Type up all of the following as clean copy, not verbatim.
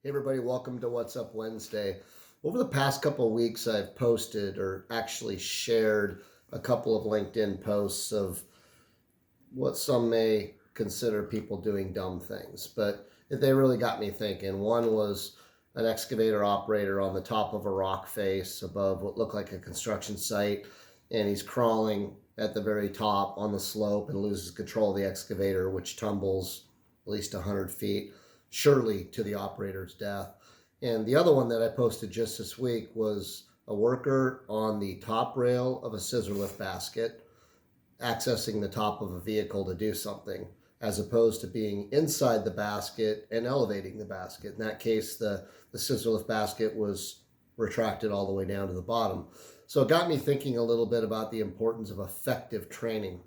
Hey everybody, welcome to What's Up Wednesday. Over the past couple of weeks, I've posted or actually shared a couple of LinkedIn posts of what some may consider people doing dumb things, but they really got me thinking. One was an excavator operator on the top of a rock face above what looked like a construction site, and he's crawling at the very top on the slope and loses control of the excavator, which tumbles at least 100 feet, surely to the operator's death. And the other one that I posted just this week was a worker on the top rail of a scissor lift basket accessing the top of a vehicle to do something, as opposed to being inside the basket and elevating the basket. In that case, the scissor lift basket was retracted all the way down to the bottom. So it got me thinking a little bit about the importance of effective training.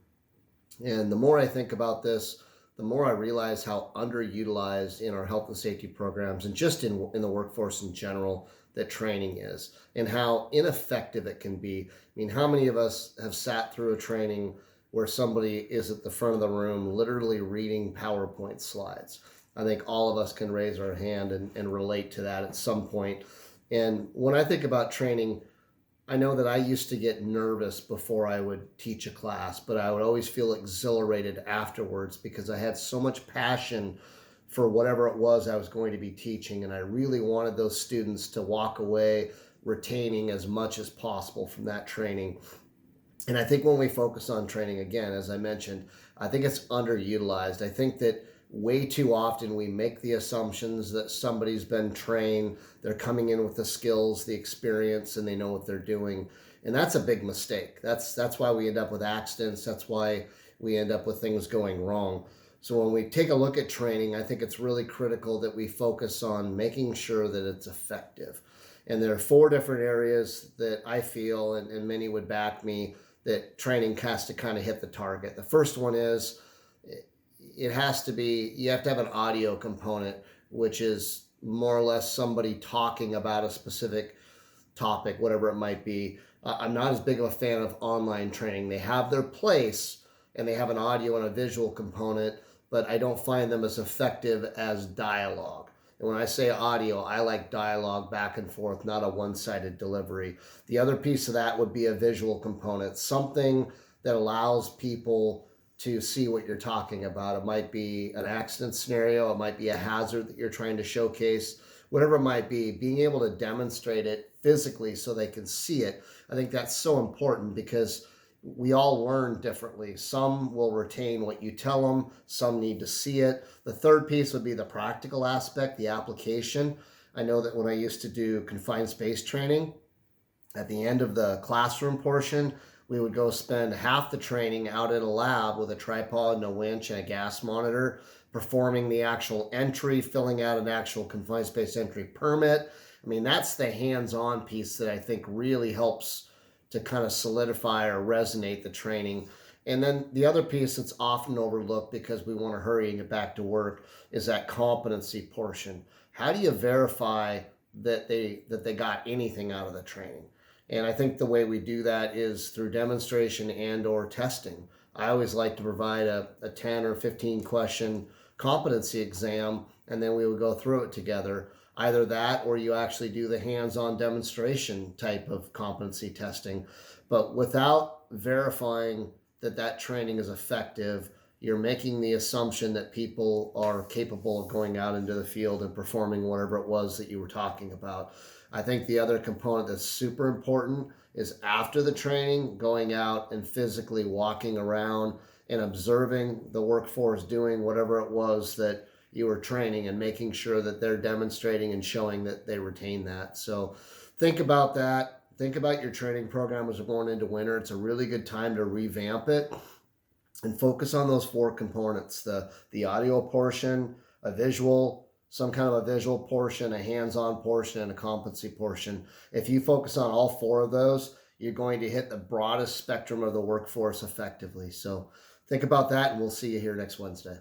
And the more I think about this, the more I realize how underutilized in our health and safety programs and just in the workforce in general that training is, and how ineffective it can be. I mean, how many of us have sat through a training where somebody is at the front of the room literally reading PowerPoint slides? I think all of us can raise our hand and relate to that at some point. And when I think about training, I know that I used to get nervous before I would teach a class, but I would always feel exhilarated afterwards because I had so much passion for whatever it was I was going to be teaching. And I really wanted those students to walk away retaining as much as possible from that training. And I think when we focus on training, again, as I mentioned, I think it's underutilized. I think that way too often we make the assumptions that somebody's been trained, they're coming in with the skills, the experience, and they know what they're doing. And that's a big mistake. That's why we end up with accidents. That's why we end up with things going wrong. So when we take a look at training, I think it's really critical that we focus on making sure that it's effective. And there are 4 different areas that I feel, and many would back me, that training has to kind of hit the target. The first one is you have to have an audio component, which is more or less somebody talking about a specific topic, whatever it might be. I'm not as big of a fan of online training. They have their place and they have an audio and a visual component, but I don't find them as effective as dialogue. And when I say audio, I like dialogue back and forth, not a one-sided delivery. The other piece of that would be a visual component, something that allows people to see what you're talking about. It might be an accident scenario. It might be a hazard that you're trying to showcase. Whatever it might be, being able to demonstrate it physically so they can see it. I think that's so important because we all learn differently. Some will retain what you tell them. Some need to see it. The third piece would be the practical aspect, the application. I know that when I used to do confined space training, at the end of the classroom portion, we would go spend half the training out in a lab with a tripod and a winch and a gas monitor, performing the actual entry, filling out an actual confined space entry permit. I mean, that's the hands-on piece that I think really helps to kind of solidify or resonate the training. And then the other piece that's often overlooked because we want to hurry and get back to work is that competency portion. How do you verify that they got anything out of the training? And I think the way we do that is through demonstration and or testing. I always like to provide a 10 or 15 question competency exam, and then we would go through it together. Either that or you actually do the hands-on demonstration type of competency testing. But without verifying that training is effective, you're making the assumption that people are capable of going out into the field and performing whatever it was that you were talking about. I think the other component that's super important is after the training, going out and physically walking around and observing the workforce doing whatever it was that you were training and making sure that they're demonstrating and showing that they retain that. So think about that. Think about your training program as we're going into winter. It's a really good time to revamp it and focus on those 4 components, the audio portion, a visual, some kind of a visual portion, a hands-on portion, and a competency portion. If you focus on all 4 of those, you're going to hit the broadest spectrum of the workforce effectively. So think about that, and we'll see you here next Wednesday.